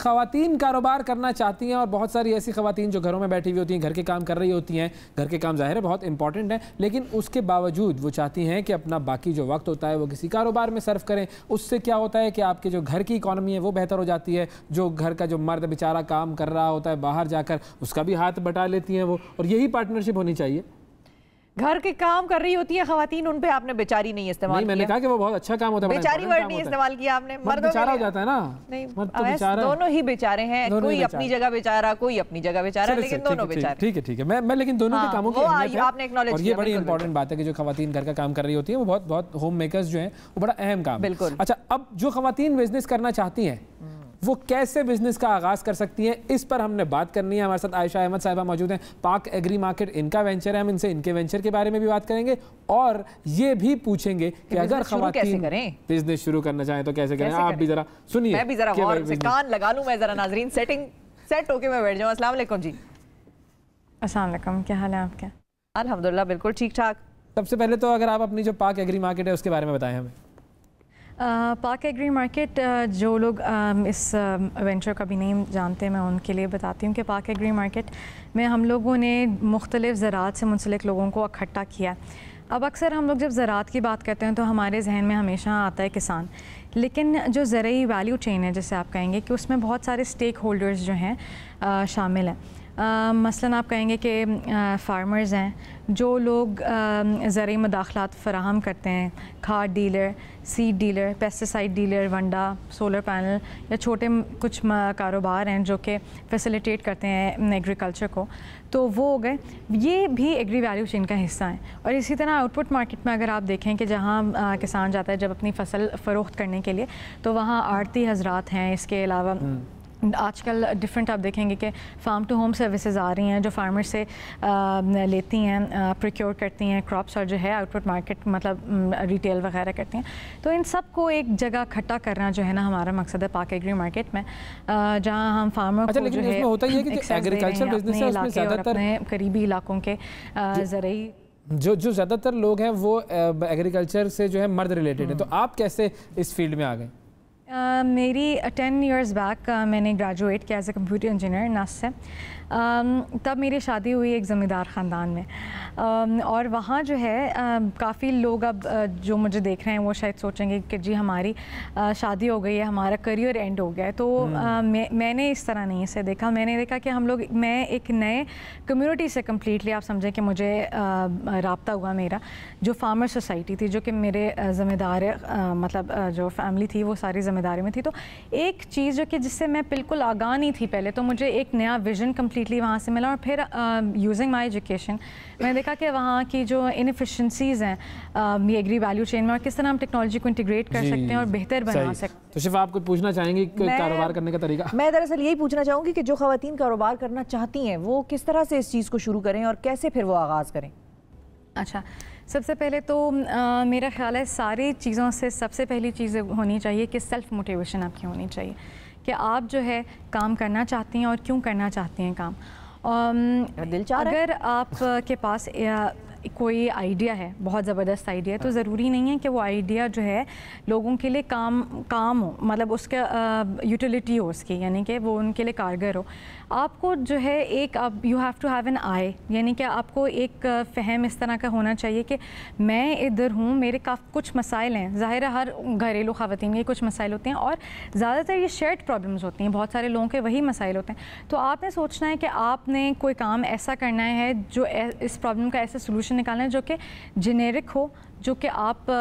خواتین کاروبار کرنا چاہتی ہیں اور بہت ساری ایسی خواتین جو گھروں میں بیٹھی ہوئی ہوتی ہیں, گھر کے کام کر رہی ہوتی ہیں. گھر کے کام ظاہر ہے بہت امپورٹنٹ ہیں, لیکن اس کے باوجود وہ چاہتی ہیں کہ اپنا باقی جو وقت ہوتا ہے وہ کسی کاروبار میں صرف کریں. اس سے کیا ہوتا ہے کہ آپ کے جو گھر کی اکانومی ہے وہ بہتر ہو جاتی ہے. جو گھر کا جو مرد بیچارہ کام کر رہا ہوتا ہے باہر جا کر, اس کا بھی ہاتھ بٹا لیتی ہیں وہ, اور یہی پارٹنرشپ ہونی چاہیے. گھر کے کام کر رہی ہوتی ہیں خواتین, ان پہ آپ نے بیچاری نہیں استعمال کیا. میں نے کہا کہ وہ بہت اچھا کام ہوتا ہے, بیچاری ورڈ نہیں استعمال کیا آپ نے. مرد بیچارہ ہو جاتا ہے نا, نہیں دونوں ہی بیچارے ہیں, کوئی اپنی جگہ بیچارہ, کوئی اپنی جگہ بیچارہ, لیکن دونوں بیچارے. ٹھیک ہے, میں لیکن دونوں کے کاموں کی اہمیت ہے, آپ نے اکنالج اور یہ بڑی امپورٹنٹ بات ہے کہ جو خواتین گھر کا کام کر رہی ہوتی ہیں وہ بہت ہوم میکرز جو ہیں وہ بڑا اہم کام ہے. بالکل. اچھا, اب جو خواتین بزنس کرنا چاہتی ہیں وہ کیسے بزنس کا آغاز کر سکتی ہیں, اس پر ہم نے بات کرنی ہے. ہمارے ساتھ عائشہ احمد صاحبہ موجود ہیں, پاک ایگری مارکیٹ ان کا وینچر ہے. ہم ان سے ان کے وینچر کے بارے میں بھی بات کریں گے اور یہ بھی پوچھیں گے کہ اگر خواتین بزنس شروع کرنا چاہیں تو کیسے کریں. آپ بھی ذرا سنیے, میں بھی ذرا غور سے کان لگا لوں. میں ذرا ناظرین سیٹ ہو کے میں بیٹھ جاؤں. السلام علیکم جی. السلام علیکم, کیا حال ہے آپ کے؟ الحمدللہ بالکل ٹھیک ٹھاک. سب سے پہلے تو اگر آپ اپنی جو پاک ایگری مارکیٹ ہے اس کے بارے میں بتائیں ہمیں. پاک ایگری مارکیٹ, جو لوگ اس وینچر کا بھی نہیں جانتے میں ان کے لیے بتاتی ہوں کہ پاک ایگری مارکیٹ میں ہم لوگوں نے مختلف زراعت سے منسلک لوگوں کو اکٹھا کیا. اب اکثر ہم لوگ جب زراعت کی بات کرتے ہیں تو ہمارے ذہن میں ہمیشہ آتا ہے کسان, لیکن جو زرعی ویلیو چین ہے جسے آپ کہیں گے کہ اس میں بہت سارے اسٹیک ہولڈرز جو ہیں شامل ہیں. مثلاً آپ کہیں گے کہ فارمرز ہیں, جو لوگ زرعی مداخلات فراہم کرتے ہیں, کھاد dealer, seed dealer, pesticide dealer, ونڈا, سولر پینل, یا چھوٹے کچھ کاروبار ہیں جو کہ فیسیلیٹیٹ کرتے ہیں ایگریکلچر کو, تو وہ ہو گئے. یہ بھی ایگری ویلیو چین کا حصہ ہیں. اور اسی طرح آؤٹ پٹ مارکیٹ میں اگر آپ دیکھیں کہ جہاں کسان جاتا ہے جب اپنی فصل فروخت کرنے کے لیے, تو وہاں آڑتی حضرات ہیں. اس کے علاوہ آج کل ڈفرینٹ آپ دیکھیں گے کہ فارم ٹو ہوم سروسز آ رہی ہیں جو فارمر سے لیتی ہیں, پروکیور کرتی ہیں کراپس, اور جو ہے آؤٹ پٹ مارکیٹ مطلب ریٹیل وغیرہ کرتی ہیں. تو ان سب کو ایک جگہ اکٹھا کرنا جو ہے نا ہمارا مقصد ہے پاک ایگری مارکیٹ میں, جہاں ہم فارمر کو جو ہے ایگریکلچر بزنس ہے اس میں زیادہ تر قریبی علاقوں کے زرعی جو زیادہ تر لوگ ہیں وہ ایگریکلچر سے جو ہے مرد ریلیٹڈ ہیں. تو آپ کیسے اس فیلڈ میں آ گئے؟ میری 10 ایئرز بیک میں نے گریجویٹ کیا ایز اے کمپیوٹر انجینئر ناس سے. تب میری شادی ہوئی ایک زمیندار خاندان میں, اور وہاں جو ہے کافی لوگ اب جو مجھے دیکھ رہے ہیں وہ شاید سوچیں گے کہ جی ہماری شادی ہو گئی ہے, ہمارا کریئر اینڈ ہو گیا ہے. تو میں نے اس طرح نہیں اسے دیکھا. میں نے دیکھا کہ میں ایک نئے کمیونٹی سے کمپلیٹلی آپ سمجھیں کہ مجھے رابطہ ہوا میرا, جو فارمر سوسائٹی تھی, جو کہ میرے ذمہ دار مطلب جو فیملی تھی وہ ساری ذمہ داری میں تھی. تو ایک چیز جو کہ جس سے میں بالکل آگاہ نہیں تھی پہلے, تو مجھے ایک نیا ویژن کمپلیٹلی وہاں سے ملا. اور پھر یوزنگ مائی ایجوکیشن میں نے دیکھا کہ وہاں کی جو انفیشنسیز ہیں ایگری ویلیو چین میں, اور کس طرح ہم ٹیکنالوجی کو انٹیگریٹ کر سکتے ہیں اور بہتر بنا سکتے ہیں. تو شفا آپ کو پوچھنا چاہیں گی کاروبار کرنے کا طریقہ؟ میں دراصل یہی پوچھنا چاہوں گی کہ جو خواتین کاروبار کرنا چاہتی ہیں وہ کس طرح سے اس چیز کو شروع کریں اور کیسے پھر وہ آغاز کریں؟ اچھا, سب سے پہلے تو میرا خیال ہے ساری چیزوں سے سب سے پہلی چیز ہونی چاہیے کہ سیلف موٹیویشن آپ کی ہونی چاہیے کہ آپ جو ہے کام کرنا چاہتی ہیں اور کیوں کرنا چاہتی ہیں کام. اگر آپ کے پاس کوئی آئیڈیا ہے, بہت زبردست آئیڈیا ہے, تو ضروری نہیں ہے کہ وہ آئیڈیا جو ہے لوگوں کے لیے کام ہو, مطلب اس کا یوٹیلیٹی ہو اس کی, یعنی کہ وہ ان کے لیے کارگر ہو. آپ کو جو ہے ایک you have to have an eye, یعنی کہ آپ کو ایک فہم اس طرح کا ہونا چاہیے کہ میں ادھر ہوں, میرے کچھ مسائل ہیں. ظاہر ہے ہر گھریلو خواتین کے کچھ مسائل ہوتے ہیں, اور زیادہ تر یہ شیئرڈ پرابلمس ہوتی ہیں, بہت سارے لوگوں کے وہی مسائل ہوتے ہیں. تو آپ نے سوچنا ہے کہ آپ نے کوئی کام ایسا کرنا ہے جو اس پرابلم کا ایسا سلوشن نکالنا ہے جو کہ جنیرک ہو, جو کہ آپ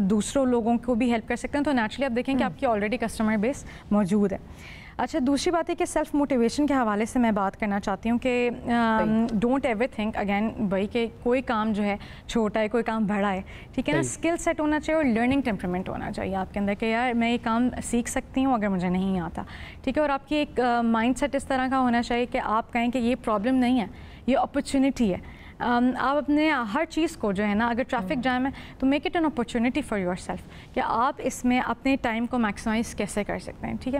دوسروں لوگوں کو بھی ہیلپ کر سکتے ہیں. تو نیچرلی آپ دیکھیں کہ آپ کی آلریڈی کسٹمر بیس موجود ہے. اچھا, دوسری بات ہے کہ سیلف موٹیویشن کے حوالے سے میں بات کرنا چاہتی ہوں کہ ڈونٹ ایور تھنک اگین بھائی کہ کوئی کام جو ہے چھوٹا ہے, کوئی کام بڑا ہے, ٹھیک ہے نا. اسکل سیٹ ہونا چاہیے اور لرننگ ٹیمپرمنٹ ہونا چاہیے آپ کے اندر کہ یار میں یہ کام سیکھ سکتی ہوں اگر مجھے نہیں آتا, ٹھیک ہے. اور آپ کی ایک مائنڈ سیٹ اس طرح کا ہونا چاہیے کہ آپ کہیں کہ یہ پرابلم نہیں ہے, یہ اپرچونٹی ہے. آپ اپنے ہر چیز کو جو ہے نا, اگر ٹریفک جام ہے تو make it an opportunity for your self کہ آپ اس میں اپنے ٹائم کو میکسیمائز کیسے کر سکتے ہیں. ٹھیک ہے,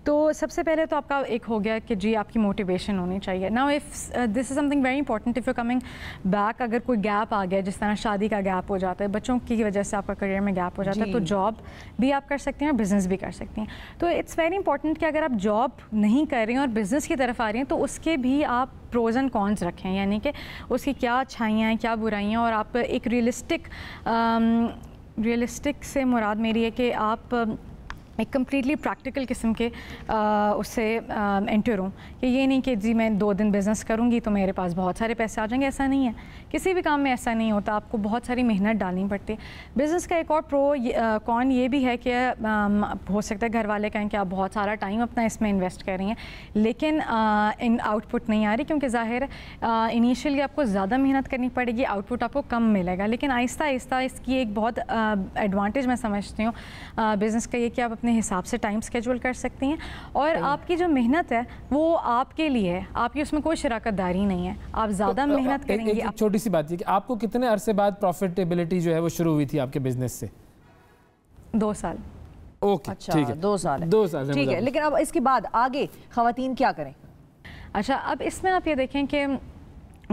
تو سب سے پہلے تو آپ کا ایک ہو گیا کہ جی آپ کی موٹیویشن ہونی چاہیے. Now if this is some thing very important, if you coming back, اگر کوئی گیپ آ گیا جس طرح شادی کا گیپ ہو جاتا ہے, بچوں کی وجہ سے آپ کا کریئر میں گیپ ہو جاتا ہے, تو جاب بھی آپ کر سکتے ہیں اور بزنس بھی کر سکتی ہیں. تو اٹس ویری امپورٹنٹ کہ اگر آپ جاب نہیں کر رہی ہیں اور بزنس کی طرف آ رہی ہیں تو اس کے بھی آپ پروز اینڈ کونس رکھیں, یعنی کہ اس کی کیا اچھائیاں ہیں کیا برائیاں, اور آپ ایک ریئلسٹک سے مراد میری ہے کہ آپ ایک کمپلیٹلی پریکٹیکل قسم کے اس سے انٹر ہوں, کہ یہ نہیں کہ جی میں 2 دن بزنس کروں گی تو میرے پاس بہت سارے پیسے آ جائیں گے. ایسا نہیں ہے, کسی بھی کام میں ایسا نہیں ہوتا, آپ کو بہت ساری محنت ڈالنی پڑتی ہے. بزنس کا ایک اور کون یہ بھی ہے کہ ہو سکتا ہے گھر والے کہیں کہ آپ بہت سارا ٹائم اپنا اس میں انویسٹ کر رہی ہیں لیکن ان آؤٹ پٹ نہیں آ رہی, کیونکہ ظاہر ہے انیشیلی آپ کو زیادہ محنت کرنی پڑے گی, آؤٹ پٹ آپ کو کم ملے گا, لیکن آہستہ آہستہ اس کی ایک بہت ایڈوانٹیج میں سمجھتی ہوں بزنس کا یہ کہ آپ اپنے حساب سے ٹائم اسکیجول کر سکتی ہیں, اور آپ کی جو محنت ہے وہ آپ کے لیے, آپ کی اس میں کوئی شراکت داری نہیں ہے, آپ زیادہ محنت کریں گی. ایک چھوٹی سی بات یہ کہ آپ کو کتنے عرصے بعد پروفیٹیبلٹی جو ہے وہ شروع ہوئی تھی آپ کے بزنس سے؟ 2 سال. اوکے, اچھا 2 سال ہے, 2 سال ٹھیک ہے. لیکن اب اس کے بعد آگے خواتین کیا کریں؟ اچھا, اب اس میں آپ یہ دیکھیں کہ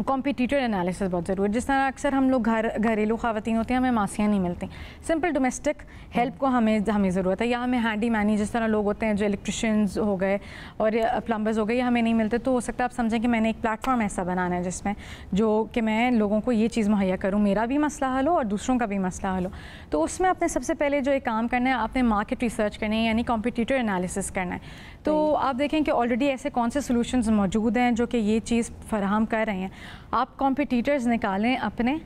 کمپیٹیٹر انالیسس بہت ضروری ہے. جس طرح اکثر ہم لوگ گھریلو خواتین ہوتی ہیں, ہمیں ماسیاں نہیں ملتی, سمپل ڈومیسٹک ہیلپ کو ہمیں ضرورت ہے, یا ہمیں ہینڈی مینی جس طرح لوگ ہوتے ہیں جو الیکٹریشینز ہو گئے اور پلمبرز ہو گئے, یہ ہمیں نہیں ملتے. تو ہو سکتا ہے آپ سمجھیں کہ میں نے ایک پلیٹ فارم ایسا بنانا ہے جس میں جو کہ میں لوگوں کو یہ چیز مہیا کروں, میرا بھی مسئلہ حل ہو اور دوسروں کا بھی مسئلہ حل ہو. تو اس میں آپ نے سب سے پہلے جو ایک کام کرنا ہے, آپ نے مارکیٹ ریسرچ کرنی ہے, یعنی کمپیٹیٹر انالیسس کرنا ہے. تو آپ دیکھیں کہ آلریڈی ایسے کون سے سولوشنز موجود ہیں جو کہ یہ چیز فراہم کر رہے ہیں. آپ کمپیٹیٹرز نکالیں اپنے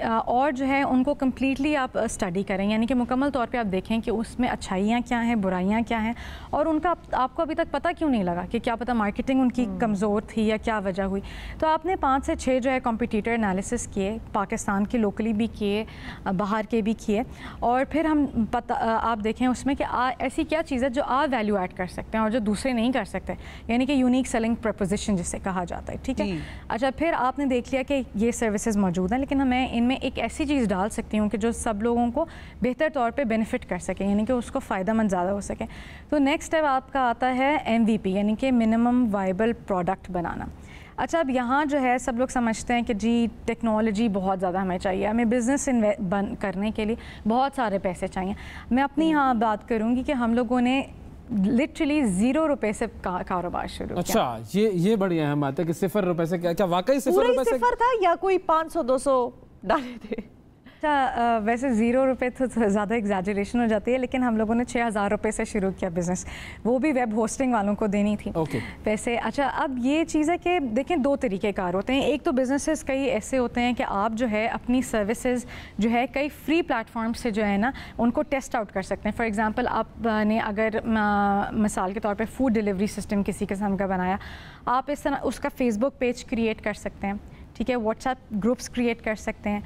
اور جو ہے ان کو کمپلیٹلی آپ اسٹڈی کریں, یعنی کہ مکمل طور پہ آپ دیکھیں کہ اس میں اچھائیاں کیا ہیں, برائیاں کیا ہیں, اور ان کا آپ کو ابھی تک پتہ کیوں نہیں لگا کہ کیا پتہ مارکیٹنگ ان کی کمزور تھی یا کیا وجہ ہوئی. تو آپ نے 5 سے 6 جو ہے کمپیٹیٹر انالیسس کیے, پاکستان کے لوکلی بھی کیے, باہر کے بھی کیے, اور پھر ہم آپ دیکھیں اس میں کہ ایسی کیا چیز ہے جو آپ ویلیو ایڈ کر سکتے ہیں اور جو دوسرے نہیں کر سکتے, یعنی کہ یونیک سیلنگ پرپوزیشن جسے کہا جاتا ہے. ٹھیک ہے, اچھا پھر آپ نے دیکھ لیا کہ یہ سروسز موجود ہیں, لیکن میں ان میں ایک ایسی چیز ڈال سکتی ہوں کہ جو سب لوگوں کو بہتر طور پہ بینیفٹ کر سکے, یعنی کہ اس کو فائدہ مند زیادہ ہو سکے. تو نیکسٹ اسٹیپ آپ کا آتا ہے MVP, یعنی کہ منیمم وائبل پروڈکٹ بنانا. اچھا, اب یہاں جو ہے سب لوگ سمجھتے ہیں کہ جی ٹیکنالوجی بہت زیادہ ہمیں چاہیے, ہمیں بزنس کرنے کے لیے بہت سارے پیسے چاہیے. میں اپنی یہاں بات کروں گی کہ ہم لوگوں نے لٹرلی 0 روپے سے کاروبار شروع کیا. اچھا, یہ بڑی اہم بات ہے کہ 0 روپے سے, کیا واقعی 0 روپے سے صفر تھا یا کوئی 500-200 ڈالے تھے؟ ویسے 0 روپے تو زیادہ ایگزیجریشن ہو جاتی ہے, لیکن ہم لوگوں نے 6,000 روپے سے شروع کیا بزنس, وہ بھی ویب ہوسٹنگ والوں کو دینی تھی پیسے. اچھا, اب یہ چیز ہے کہ دیکھیں 2 طریقے کار ہوتے ہیں. ایک تو بزنسز کئی ایسے ہوتے ہیں کہ آپ جو ہے اپنی سروسز جو ہے کئی فری پلیٹ فارم سے جو ہے نا ان کو ٹیسٹ آؤٹ کر سکتے ہیں. فار ایگزامپل, آپ نے اگر مثال کے طور پہ فوڈ ڈلیوری سسٹم کسی قسم کا بنایا, آپ اس طرح اس کا فیس بک پیج کریٹ کر سکتے ہیں. ٹھیک ہے, واٹس ایپ گروپس کریٹ کر سکتے ہیں,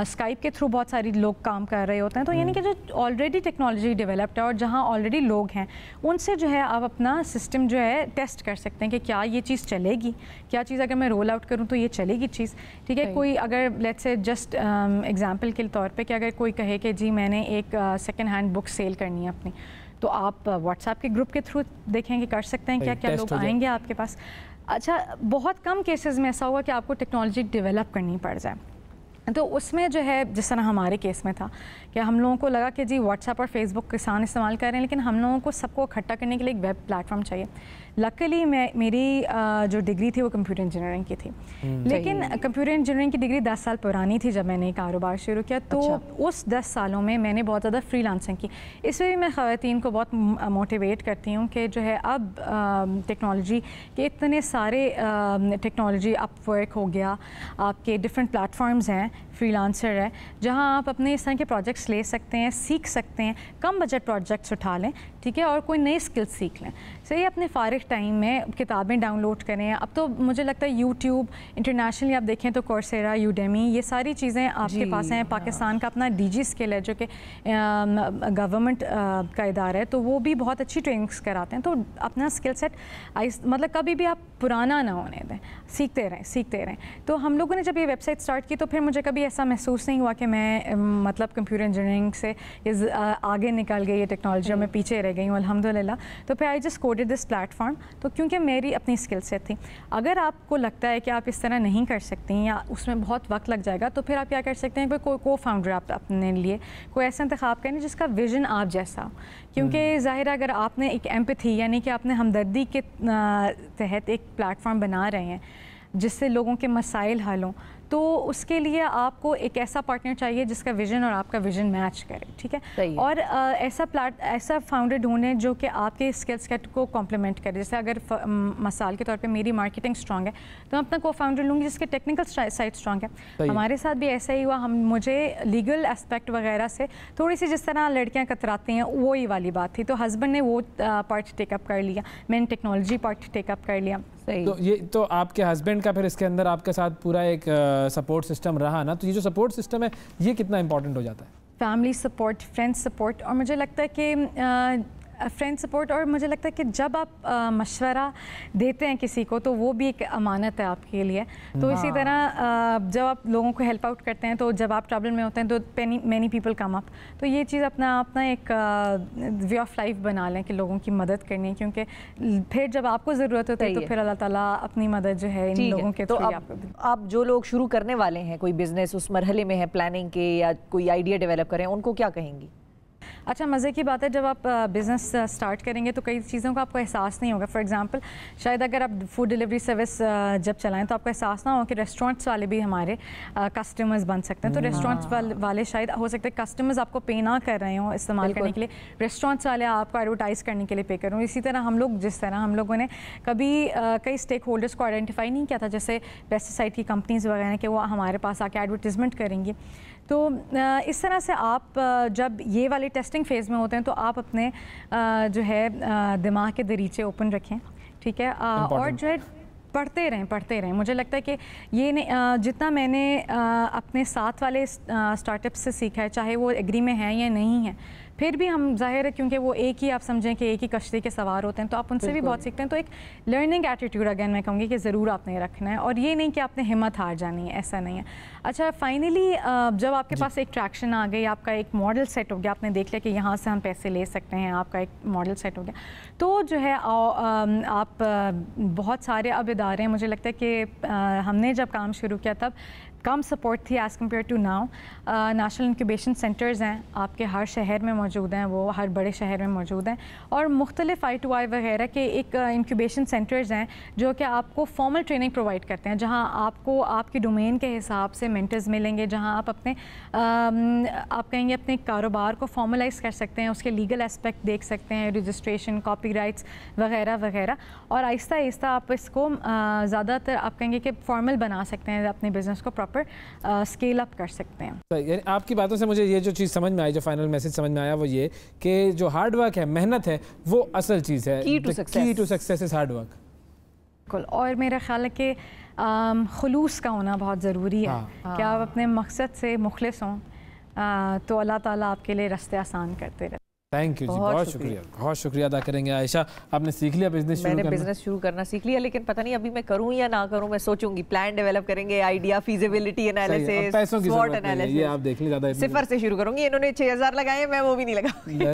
اسکائپ کے تھرو بہت ساری لوگ کام کر رہے ہوتے ہیں. تو یعنی کہ جو آلریڈی ٹیکنالوجی ڈیولپڈ ہے اور جہاں آلریڈی لوگ ہیں ان سے جو ہے آپ اپنا سسٹم جو ہے ٹیسٹ کر سکتے ہیں کہ کیا یہ چیز چلے گی, کیا چیز اگر میں رول آؤٹ کروں تو یہ چلے گی چیز. ٹھیک ہے, کوئی اگر لیٹس سے جسٹ ایگزامپل کے طور پہ کہ اگر کوئی کہے کہ جی میں نے ایک سیکنڈ ہینڈ بک سیل کرنی ہے اپنی, تو آپ واٹس ایپ کے گروپ کے تھرو دیکھیں کہ کر سکتے ہیں کیا لوگ آئیں گے آپ کے پاس. اچھا, بہت کم کیسز میں ایسا ہوگا کہ آپ کو ٹیکنالوجی ڈیولپ کرنی پڑ جائے. تو اس میں جو ہے جس طرح ہمارے کیس میں تھا کہ ہم لوگوں کو لگا کہ جی واٹس ایپ اور فیس بک کسان استعمال کر رہے ہیں, لیکن ہم لوگوں کو سب کو اکٹھا کرنے کے لیے ایک ویب پلیٹ فارم چاہیے. لکلی میری جو ڈگری تھی وہ کمپیوٹر انجینئرنگ کی تھی, لیکن کمپیوٹر انجینئرنگ کی ڈگری 10 سال پرانی تھی جب میں نے کاروبار شروع کیا. تو اس 10 سالوں میں نے بہت زیادہ فری لانسنگ کی. اس میں بھی میں خواتین کو بہت موٹیویٹ کرتی ہوں کہ جو ہے اب ٹیکنالوجی کے اتنے سارے ٹیکنالوجی اپ ورک ہو گیا, آپ کے ڈفرینٹ پلیٹ فارمز ہیں, فری لانسر ہے, جہاں آپ اپنے اس طرح کے پروجیکٹس لے سکتے ہیں, سیکھ سکتے ہیں, کم بجٹ پروجیکٹس اٹھا لیں. ٹھیک ٹھیک ہے, اور کوئی نئی اسکلس سیکھ لیں. صحیح, اپنے فارغ ٹائم میں کتابیں ڈاؤن لوڈ کریں. اب تو مجھے لگتا ہے یوٹیوب انٹرنیشنلی آپ دیکھیں تو کورسیرا, یوڈیمی, یہ ساری چیزیں آپ کے پاس ہیں. پاکستان کا اپنا ڈی جی اسکل ہے جو کہ گورنمنٹ کا ادارہ ہے, تو وہ بھی بہت اچھی ٹریننگس کراتے ہیں. تو اپنا اسکل سیٹ مطلب کبھی بھی آپ پرانا نہ ہونے دیں, سیکھتے رہیں. تو ہم لوگوں نے جب یہ ویب سائٹ اسٹارٹ کی تو پھر مجھے کبھی ایسا محسوس نہیں ہوا کہ میں مطلب کمپیوٹر انجینئرنگ سے آگے نکل گئی, یہ ٹیکنالوجی میں پیچھے رہ گئی ہوں الحمدللہ. تو پھر I just coded this plate form. تو کیونکہ میری اپنی اسکل سیٹ تھی. اگر آپ کو لگتا ہے کہ آپ اس طرح نہیں کر سکتی یا اس میں بہت وقت لگ جائے گا, تو پھر آپ کیا کر سکتے ہیں, کوئی کو فاؤنڈر آپ اپنے لیے کوئی ایسا انتخاب کریں جس کا ویژن آپ جیسا ہو. کیونکہ ظاہر ہے اگر آپ نے ایک ایمپتھی یعنی کہ آپ نے ہمدردی کے تحت ایک پلیٹ فارم بنا رہے ہیں جس سے لوگوں کے مسائل حل ہوں, تو اس کے لیے آپ کو ایک ایسا پارٹنر چاہیے جس کا ویژن اور آپ کا ویژن میچ کرے. ٹھیک ہے, اور ایسا فاؤنڈر ڈھونڈیں جو کہ آپ کے اسکل سیٹ کو کمپلیمنٹ کرے. جیسے اگر مثال کے طور پہ میری مارکیٹنگ اسٹرانگ ہے تو میں اپنا کو فاؤنڈر لوں گی جس کے ٹیکنیکل سائڈ اسٹرانگ ہے. ہمارے ساتھ بھی ایسا ہی ہوا. مجھے لیگل اسپیکٹ وغیرہ سے تھوڑی سی جس طرح لڑکیاں کتراتی ہیں وہی والی بات تھی, تو ہسبینڈ نے وہ پارٹ ٹیک اپ کر لیا, میں نے ٹیکنالوجی پارٹ ٹیک اپ کر لیا. تو یہ تو آپ کے ہسبینڈ کا پھر اس کے اندر آپ کے ساتھ پورا ایک سپورٹ سسٹم رہا نا, تو یہ جو سپورٹ سسٹم ہے یہ کتنا امپورٹنٹ ہو جاتا ہے؟ فیملی سپورٹ, فرینڈ سپورٹ, اور مجھے لگتا ہے کہ فرینڈ سپورٹ, اور مجھے لگتا ہے کہ جب آپ مشورہ دیتے ہیں کسی کو تو وہ بھی ایک امانت ہے آپ کے لیے. تو اسی طرح جب آپ لوگوں کو ہیلپ آؤٹ کرتے ہیں تو جب آپ ٹربل میں ہوتے ہیں تو مینی پیپل کم اپ. تو یہ چیز اپنا ایک وے آف لائف بنا لیں کہ لوگوں کی مدد کرنی, کیونکہ پھر جب آپ کو ضرورت ہوتی ہے تو پھر اللہ تعالیٰ اپنی مدد جو ہے ان لوگوں کے تو آپ جو لوگ شروع کرنے والے ہیں, کوئی بزنس اس مرحلے میں ہے پلاننگ کے یا کوئی آئیڈیا ڈیولپ کریں, ان کو کیا کہیں گی؟ اچھا, مزے کی بات ہے, جب آپ بزنس اسٹارٹ کریں گے تو کئی چیزوں کا آپ کو احساس نہیں ہوگا. فار ایگزامپل, شاید اگر آپ فوڈ ڈلیوری سروس جب چلائیں تو آپ کو احساس نہ ہو کہ ریسٹورینٹس والے بھی ہمارے کسٹمرز بن سکتے ہیں. تو ریسٹورینٹس والے شاید ہو سکتا ہے کسٹمرز آپ کو پے نہ کر رہے ہوں استعمال کرنے کے لیے, ریسٹورینٹس والے آپ کو ایڈورٹائز کرنے کے لیے پے کر رہے ہوں. اسی طرح ہم لوگوں نے کبھی کئی اسٹیک ہولڈرس کو آئیڈینٹیفائی نہیں کیا تھا, جیسے پیسٹیسائڈ کی کمپنیز وغیرہ کہ وہ ہمارے پاس آ کے ایڈورٹیزمنٹ کریں گی. تو اس طرح سے آپ جب یہ والے ٹیسٹنگ فیز میں ہوتے ہیں تو آپ اپنے جو ہے دماغ کے دریچے اوپن رکھیں. ٹھیک ہے, اور جو ہے پڑھتے رہیں. مجھے لگتا ہے کہ یہ جتنا میں نے اپنے ساتھ والے اسٹارٹ اپ سے سیکھا ہے, چاہے وہ ایگری میں ہیں یا نہیں ہیں, پھر بھی ہم ظاہر ہے کیونکہ وہ ایک ہی آپ سمجھیں کہ ایک ہی کشتی کے سوار ہوتے ہیں تو آپ ان سے بھی بہت سیکھتے ہیں. تو ایک لرننگ ایٹیٹیوڈ اگین میں کہوں گی کہ ضرور آپ نے رکھنا ہے, اور یہ نہیں کہ آپ نے ہمت ہار جانی ہے, ایسا نہیں ہے. اچھا, فائنلی جب آپ کے پاس ایک ٹریکشن آ گئی, آپ کا ایک ماڈل سیٹ ہو گیا, آپ نے دیکھ لیا کہ یہاں سے ہم پیسے لے سکتے ہیں, آپ کا ایک ماڈل سیٹ ہو گیا, تو جو ہے آپ بہت سارے اب ادارے ہیں. مجھے لگتا ہے کہ ہم نے جب کام شروع کیا تب کم سپورٹ تھی as compare to now. National incubation centres ہیں آپ کے ہر شہر میں موجود ہیں, وہ ہر بڑے شہر میں موجود ہیں, اور مختلف I2I وغیرہ کے ایک انکیوبیشن سینٹرز ہیں جو کہ آپ کو فارمل ٹریننگ پرووائڈ کرتے ہیں, جہاں آپ کو آپ کی ڈومین کے حساب سے مینٹرز ملیں گے, جہاں آپ آپ کہیں گے اپنے کاروبار کو فارملائز کر سکتے ہیں, اس کے لیگل اسپیکٹ دیکھ سکتے ہیں, رجسٹریشن, کاپی رائٹس وغیرہ وغیرہ, اور آہستہ آہستہ آپ اس کو زیادہ تر آپ کہیں گے کہ فارمل بنا سکتے ہیں, اپنے بزنس کو پراپر اسکیل اپ کر سکتے ہیں. یعنی آپ کی باتوں سے مجھے یہ جو چیز سمجھ میں آئی, جو فائنل میسج سمجھ میں آیا وہ یہ کہ جو ہارڈ ورک ہے, محنت ہے, وہ اصل چیز ہے. Key to success is hard work. بالکل, اور میرا خیال ہے کہ خلوص کا ہونا بہت ضروری ہے, کہ آپ اپنے مقصد سے مخلص ہوں تو اللہ تعالیٰ آپ کے لیے راستے آسان کرتے رہتے. تھینک یو جی, بہت شکریہ ادا کریں گے. عائشہ, آپ نے سیکھ لیا بزنس شروع کرنا؟ میں نے بزنس شروع کرنا سیکھ لیا, لیکن پتہ نہیں ابھی میں کروں یا نہ کروں. میں سوچوں گی, پلان ڈیولپ کریں گے, آئیڈیا, فیزیبلٹی انالیسس, پیسوں کی ضرورت نہیں ہے, یہ آپ دیکھ لیں, زیادہ صفر سے شروع کروں گی. انہوں نے 6000 لگائے ہیں, میں وہ بھی نہیں لگاؤں گی.